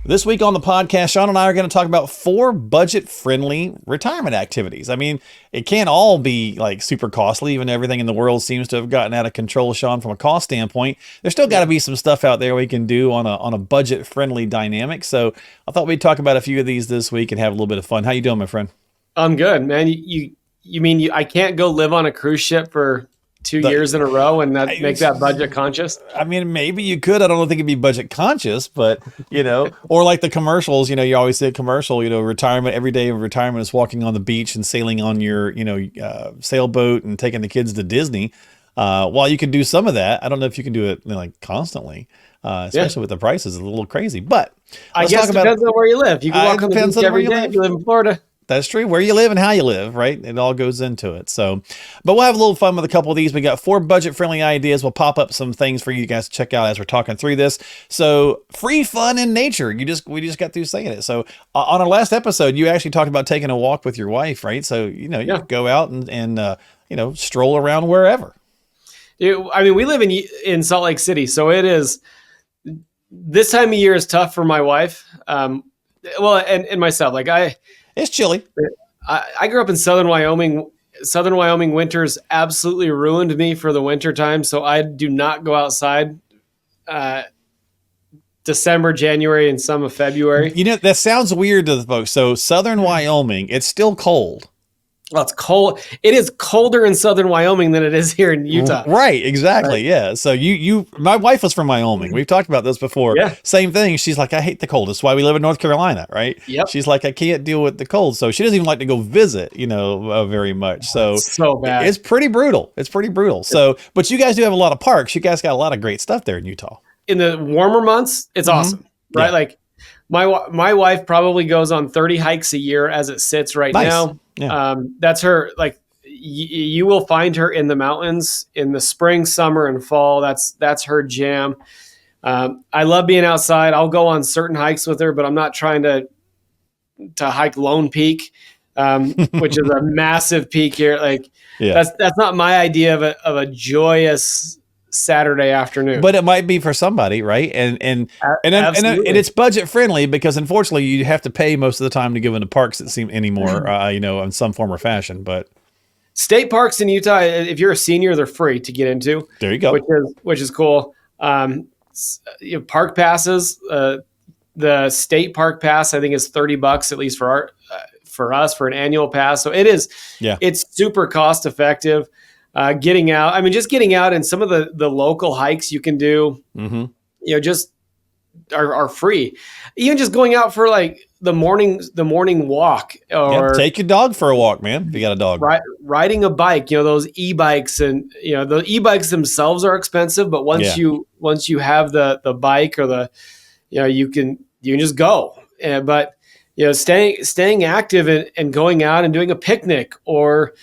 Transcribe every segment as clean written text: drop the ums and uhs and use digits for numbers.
This week on the podcast, Sean and I are going to talk about 4 budget-friendly retirement activities. I mean, it can't all be like super costly. Even everything in the world seems to have gotten out of control, Sean, from a cost standpoint. There's still got to be some stuff out there we can do on a budget-friendly dynamic. So I thought we'd talk about a few of these this week and have a little bit of fun. How you doing, my friend? I'm good, man. You mean I can't go live on a cruise ship for 2 years in a row and make that budget conscious? I mean, maybe you could. I don't think it'd be budget conscious, but or like the commercials, you always see a commercial, retirement, every day of retirement is walking on the beach and sailing on your, sailboat and taking the kids to Disney. While you can do some of that, I don't know if you can do it like constantly, especially with the prices. It's a little crazy, but I guess it depends on where you live. You can walk on the beach every day if you live in Florida. That's true. Where you live and how you live, right? It all goes into it. So, but we'll have a little fun with a couple of these. We got 4 budget-friendly ideas. We'll pop up some things for you guys to check out as we're talking through this. So, free fun in nature. We just got through saying it. So, on our last episode, you actually talked about taking a walk with your wife, right? So, you go out and stroll around wherever. I mean, we live in Salt Lake City, so it is. This time of year is tough for my wife. And myself. It's chilly. I grew up in Southern Wyoming. Southern Wyoming winters absolutely ruined me for the winter time. So I do not go outside December, January, and some of February. That sounds weird to the folks. So Southern Wyoming, it's still cold. Well, it's cold. It is colder in Southern Wyoming than it is here in Utah. Right. Exactly. Right. Yeah. So my wife was from Wyoming. We've talked about this before. Yeah. Same thing. She's like, I hate the cold. That's why we live in North Carolina. Right. Yep. She's like, I can't deal with the cold. So she doesn't even like to go visit, very much. So it's so bad. It's pretty brutal. So, but you guys do have a lot of parks. You guys got a lot of great stuff there in Utah. In the warmer months, it's awesome. Right. Yeah. Like my wife probably goes on 30 hikes a year as it sits right now. Yeah. That's her. Like you will find her in the mountains in the spring, summer, and fall. That's her jam. I love being outside. I'll go on certain hikes with her, but I'm not trying to hike Lone Peak, which is a massive peak here. Like that's not my idea of a joyous Saturday afternoon, but it might be for somebody, right? And it's budget friendly because unfortunately you have to pay most of the time to go into parks that seem anymore, in some form or fashion. But state parks in Utah, if you're a senior, they're free to get into. There you go, which is cool. Park passes, the state park pass, I think is $30 at least for us for an annual pass. So it is, it's super cost effective. Getting out. I mean, just getting out and some of the local hikes you can do, just are free. Even just going out for like the morning walk or take your dog for a walk, man. If you got a dog, riding a bike, those e-bikes and, the e-bikes themselves are expensive, but once you have the bike or you can just go. But staying active and going out and doing a picnic or,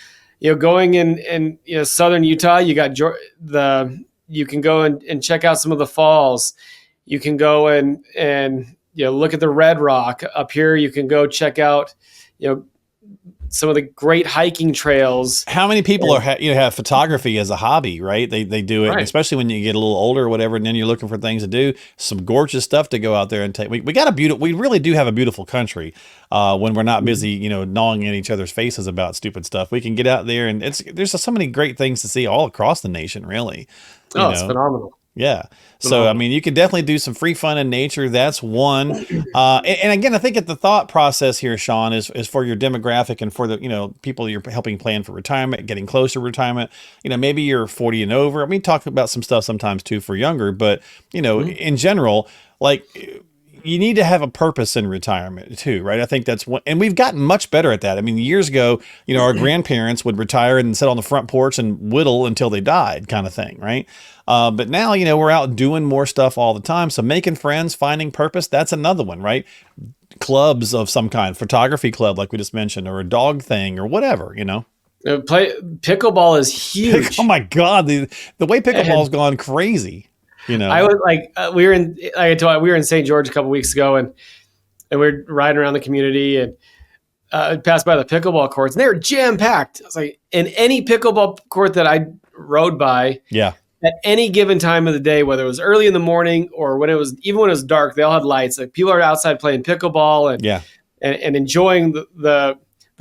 going in southern Utah, you got you can go and check out some of the falls. You can go and look at the Red Rock up here. You can go check out some of the great hiking trails. How many people have photography as a hobby, right? They do it, especially when you get a little older or whatever, and then you're looking for things to do. Some gorgeous stuff to go out there and take. We really do have a beautiful country. When we're not busy, gnawing at each other's faces about stupid stuff, we can get out there and there's so many great things to see all across the nation, really. It's phenomenal. Yeah. So, I mean, you can definitely do some free fun in nature. That's one. And again, I think that the thought process here, Sean, is for your demographic and for the, people you're helping plan for retirement, getting closer to retirement. Maybe you're 40 and over. I mean, talk about some stuff sometimes too for younger, but, in general, like, you need to have a purpose in retirement too, right? I think that's one, and we've gotten much better at that. I mean, years ago, our grandparents would retire and sit on the front porch and whittle until they died, kind of thing, right? But now, we're out doing more stuff all the time. So making friends, finding purpose, that's another one, right? Clubs of some kind, photography club, like we just mentioned, or a dog thing or whatever, Pickleball is huge. Oh my God. The way pickleball's gone crazy. I was like, we were in St. George a couple weeks ago and we were riding around the community and passed by the pickleball courts and they were jam packed. I was like, in any pickleball court that I rode by, at any given time of the day, whether it was early in the morning or when it was, even when it was dark, they all had lights. Like people are outside playing pickleball Yeah. and enjoying the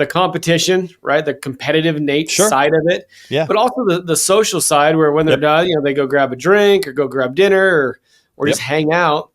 competition, right? The competitive Sure. side of it, Yeah. but also the social side where when they're Yep. done, they go grab a drink or go grab dinner or just Yep. hang out.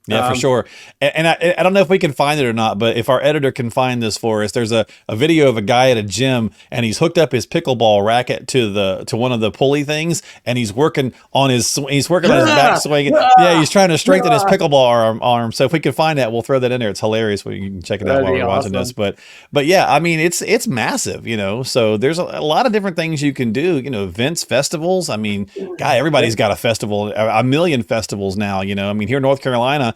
Yeah, for sure. And I don't know if we can find it or not, but if our editor can find this for us, there's a video of a guy at a gym and he's hooked up his pickleball racket to one of the pulley things and he's working on his backswing. Yeah, he's trying to strengthen his pickleball arm. So if we can find that, we'll throw that in there. It's hilarious. You can check it out while we're watching this. But yeah, I mean, it's massive, so there's a lot of different things you can do, events, festivals. I mean, God, everybody's got a festival, a million festivals now, I mean, here in North Carolina,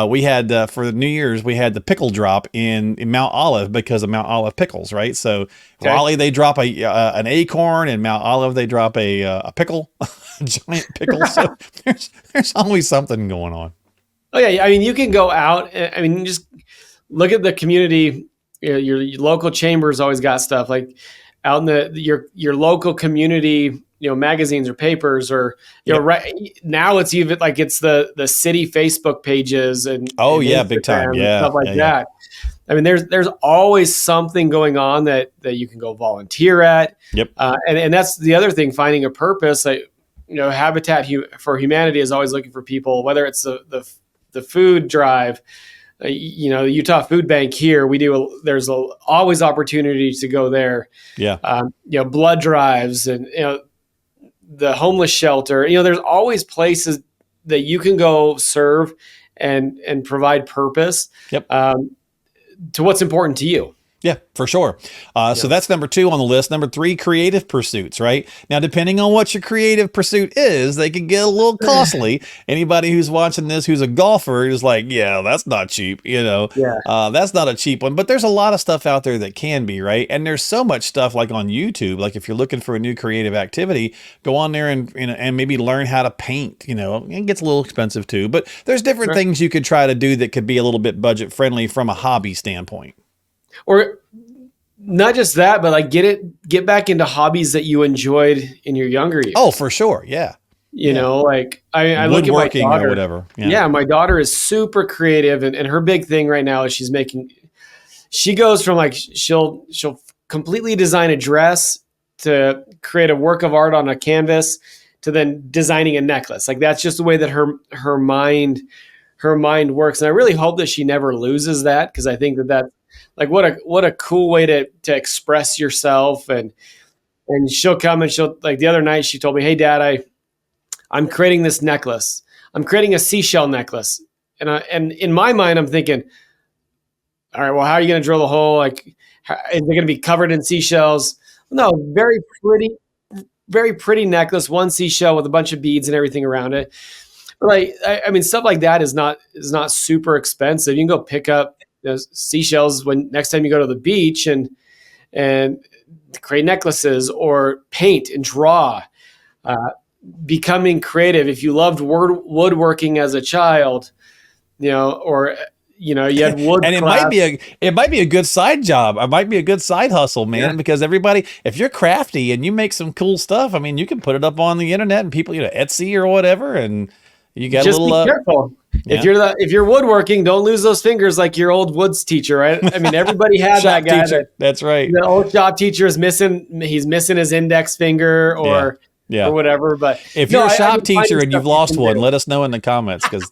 we had for New Year's, we had the pickle drop in Mount Olive because of Mount Olive pickles, right? So Raleigh, they drop an acorn, and Mount Olive, they drop a pickle, a giant pickle. So there's always something going on. Oh yeah, I mean, you can go out. I mean, just look at the community. Your local chamber's always got stuff like out in your local community. Magazines or papers or, right now it's even like it's the city Facebook pages and big time. Yeah. Stuff like that. I mean, there's always something going on that you can go volunteer at. Yep. And that's the other thing, finding a purpose. Like, Habitat for Humanity is always looking for people, whether it's the food drive, the Utah Food Bank here, there's always opportunity to go there. Yeah. Blood drives and, the homeless shelter, there's always places that you can go serve and provide purpose. Yep. To what's important to you. Yeah, for sure. So that's number 2 on the list. Number 3, creative pursuits, right? Now, depending on what your creative pursuit is, they can get a little costly. Anybody who's watching this who's a golfer is like, yeah, that's not cheap, that's not a cheap one. But there's a lot of stuff out there that can be, right? And there's so much stuff like on YouTube. Like if you're looking for a new creative activity, go on there and maybe learn how to paint, It gets a little expensive too. But there's different things you could try to do that could be a little bit budget friendly from a hobby standpoint. Or not just that, but like get back into hobbies that you enjoyed in your younger years. Oh, for sure. Yeah. Like I look at my daughter or whatever. Yeah. My daughter is super creative and her big thing right now is she goes from like, she'll completely design a dress to create a work of art on a canvas to then designing a necklace. Like that's just the way that her mind works. And I really hope that she never loses that. Cause I think that like what a cool way to express yourself and she'll come and she'll like the other night she told me, "Hey Dad, I'm creating this necklace. I'm creating a seashell necklace." And in my mind I'm thinking, all right, well, how are you going to drill the hole? Like, is it going to be covered in seashells? No, very pretty necklace, one seashell with a bunch of beads and everything around it. But like, I mean, stuff like that is not super expensive. You can go pick up seashells when next time you go to the beach and create necklaces or paint and draw. Becoming creative. If you loved woodworking as a child, or you had wood and it might be a good side job. It might be a good side hustle, man, because if you're crafty and you make some cool stuff, I mean, you can put it up on the internet and people, Etsy or whatever, and you got just a little be careful. Yeah. If you're woodworking, don't lose those fingers like your old woods teacher, right? I mean, everybody had that guy. That's right. The old shop teacher is missing. He's missing his index finger or whatever. But if you're a shop teacher and you've lost one, let us know in the comments because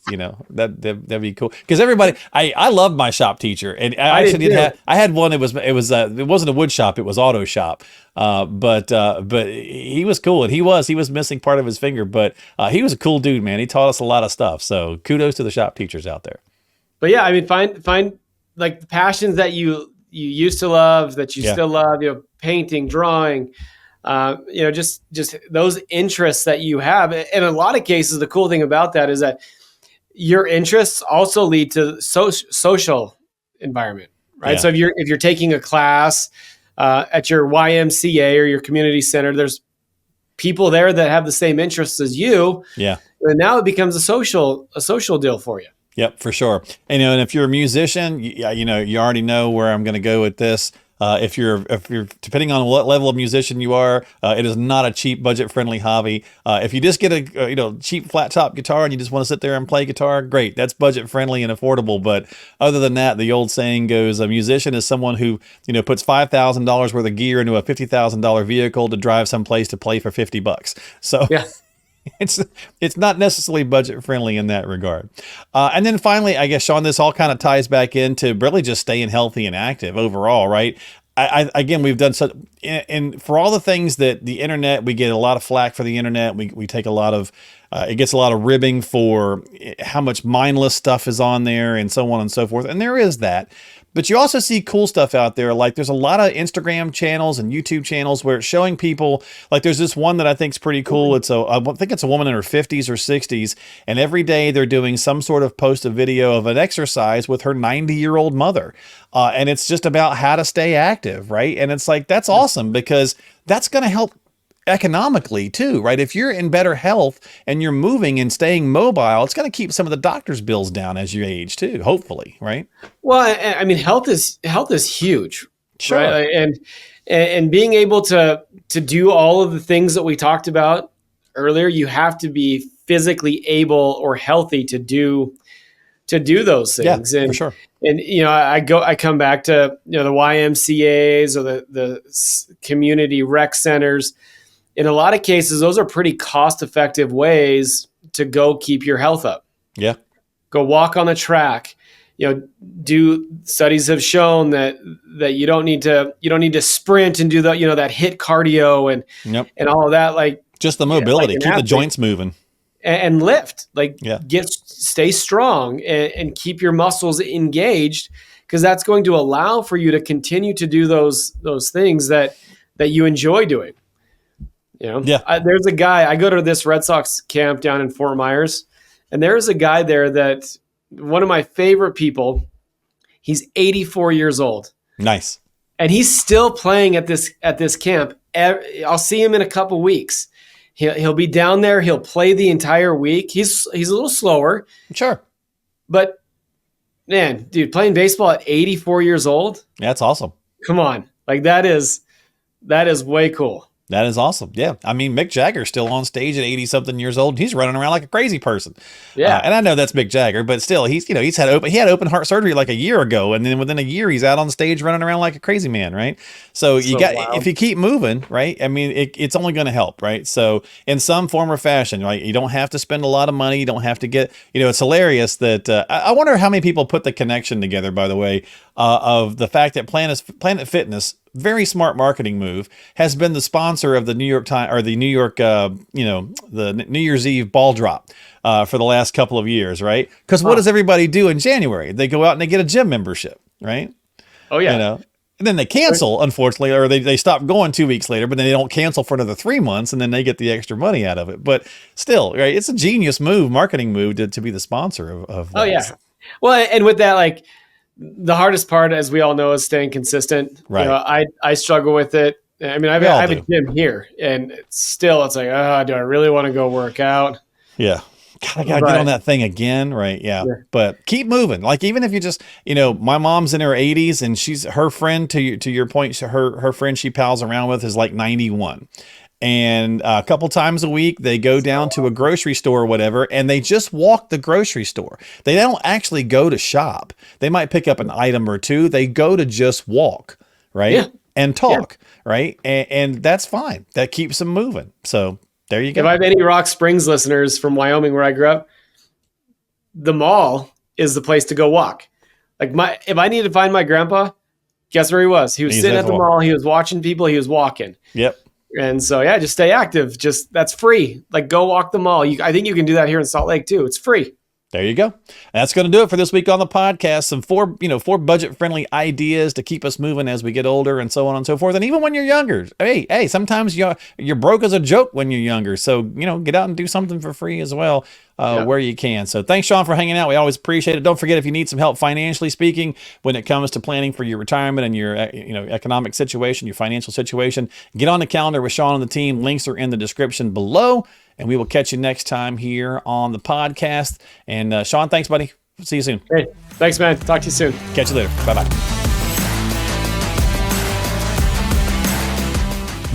that'd be cool. Because everybody, I love my shop teacher, and I actually I had one. It wasn't a wood shop. It was auto shop. But he was cool, and he was missing part of his finger, but he was a cool dude, man. He taught us a lot of stuff. So kudos to the shop teachers out there. But yeah, I mean, find like the passions that you used to love that you still love. Painting, drawing. Just those interests that you have. In a lot of cases, the cool thing about that is that your interests also lead to social environment, right? Yeah. So if you're taking a class at your YMCA or your community center, there's people there that have the same interests as you. Yeah. And now it becomes a social deal for you. Yep, for sure. And if you're a musician, you already know where I'm going to go with this. If you're depending on what level of musician you are, it is not a cheap, budget friendly hobby. If you just get a cheap flat top guitar and you just want to sit there and play guitar, great. That's budget friendly and affordable. But other than that, the old saying goes, a musician is someone who puts $5,000 worth of gear into a $50,000 vehicle to drive someplace to play for $50. So Yeah. it's not necessarily budget friendly in that regard. And then finally, I guess, Sean, this all kind of ties back into really just staying healthy and active overall, right? Again, we've done such, and for all the things that the internet, we get a lot of flack for the internet. We take a lot of, it gets a lot of ribbing for how much mindless stuff is on there and so on and so forth. And there is that. But you also see cool stuff out there. Like there's a lot of Instagram channels and YouTube channels where it's showing people, like there's this one that I think is pretty cool. I think it's a woman in her 50s or 60s. And every day they're doing some sort of post a video of an exercise with her 90-year-old mother. And it's just about how to stay active, right? And it's like, that's awesome because that's going to help economically too, right? If you're in better health and you're moving and staying mobile, it's going to keep some of the doctor's bills down as you age too, hopefully, right? Well, I mean, health is huge, Sure. right? And being able to do all of the things that we talked about earlier, you have to be physically able or healthy to do those things. Yeah, and for sure. And I come back to the YMCA's or the community rec centers. In a lot of cases, those are pretty cost-effective ways to go keep your health up. Yeah. Go walk on the track. Studies have shown that you don't need to sprint and do that HIIT cardio and all of that. Like just the mobility, keep the joints moving, and lift. Stay strong and keep your muscles engaged, because that's going to allow for you to continue to do those things that you enjoy doing. There's a guy, I go to this Red Sox camp down in Fort Myers, and there's a guy there that one of my favorite people. He's 84 years old. Nice. And he's still playing at this camp. I'll see him in a couple weeks. He'll be down there. He'll play the entire week. He's a little slower. Sure. But man, dude, playing baseball at 84 years old. Yeah, that's awesome. Come on. Like that is way cool. That is awesome. Yeah. I mean, Mick Jagger's still on stage at 80 something years old. He's running around like a crazy person. Yeah. And I know that's Mick Jagger, but still he had open heart surgery like a year ago. And then within a year, he's out on stage running around like a crazy man. Right. So if you keep moving, right. I mean, it's only going to help. Right. So in some form or fashion, right. You don't have to spend a lot of money. You don't have to get, it's hilarious that I wonder how many people put the connection together, by the way, of the fact that Planet Fitness, very smart marketing move, has been the sponsor of the New York Times or the New York, the New Year's Eve ball drop for the last couple of years, right? Because what does everybody do in January? They go out and they get a gym membership, right? Oh yeah. And then they cancel, unfortunately, or they stop going 2 weeks later, but then they don't cancel for another 3 months, and then they get the extra money out of it. But still, right? It's a genius marketing move to be the sponsor of that. Oh yeah. Well, and with that, like, the hardest part, as we all know, is staying consistent. Right. I struggle with it. I mean, I have a gym here, and it's like, do I really want to go work out? Yeah. God, I gotta get on that thing again. Right. Yeah. But keep moving. Like, even if you just, my mom's in her 80s and her friend, to your point, her friend she pals around with is like 91. And a couple times a week, they go down to a grocery store or whatever, and they just walk the grocery store. They don't actually go to shop. They might pick up an item or two. They go to just walk, right? Yeah. And talk, right? And that's fine. That keeps them moving. So there you go. If I have any Rock Springs listeners from Wyoming, where I grew up, the mall is the place to go walk. Like, if I needed to find my grandpa, guess where he was? He was sitting at the mall. He was watching people. He was walking. Yep. And so, yeah, just stay active. That's free. Like, go walk the mall. I think you can do that here in Salt Lake too. It's free. There you go. That's going to do it for this week on the podcast. Some four budget-friendly ideas to keep us moving as we get older and so on and so forth. And even when you're younger, hey, sometimes you're broke as a joke when you're younger. So, get out and do something for free as well where you can. So thanks, Sean, for hanging out. We always appreciate it. Don't forget, if you need some help financially speaking when it comes to planning for your retirement and your economic situation, your financial situation, get on the calendar with Sean and the team. Links are in the description below. And we will catch you next time here on the podcast. And Sean, thanks, buddy. See you soon. Hey, thanks, man. Talk to you soon. Catch you later. Bye-bye.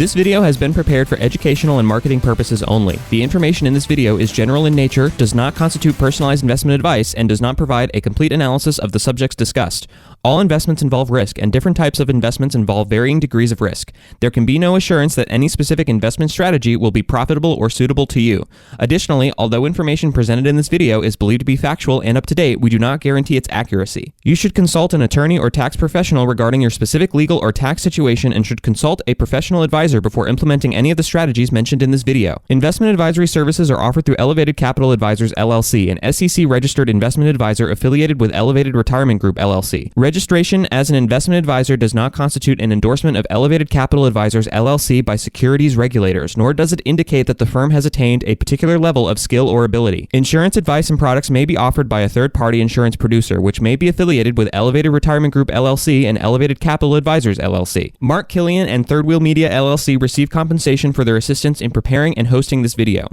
This video has been prepared for educational and marketing purposes only. The information in this video is general in nature, does not constitute personalized investment advice, and does not provide a complete analysis of the subjects discussed. All investments involve risk, and different types of investments involve varying degrees of risk. There can be no assurance that any specific investment strategy will be profitable or suitable to you. Additionally, although information presented in this video is believed to be factual and up to date, we do not guarantee its accuracy. You should consult an attorney or tax professional regarding your specific legal or tax situation and should consult a professional advisor before implementing any of the strategies mentioned in this video. Investment advisory services are offered through Elevated Capital Advisors LLC, an SEC-registered investment advisor affiliated with Elevated Retirement Group LLC. Registration as an investment advisor does not constitute an endorsement of Elevated Capital Advisors LLC by securities regulators, nor does it indicate that the firm has attained a particular level of skill or ability. Insurance advice and products may be offered by a third-party insurance producer, which may be affiliated with Elevated Retirement Group LLC and Elevated Capital Advisors LLC. Mark Killian and Third Wheel Media LLC receive compensation for their assistance in preparing and hosting this video.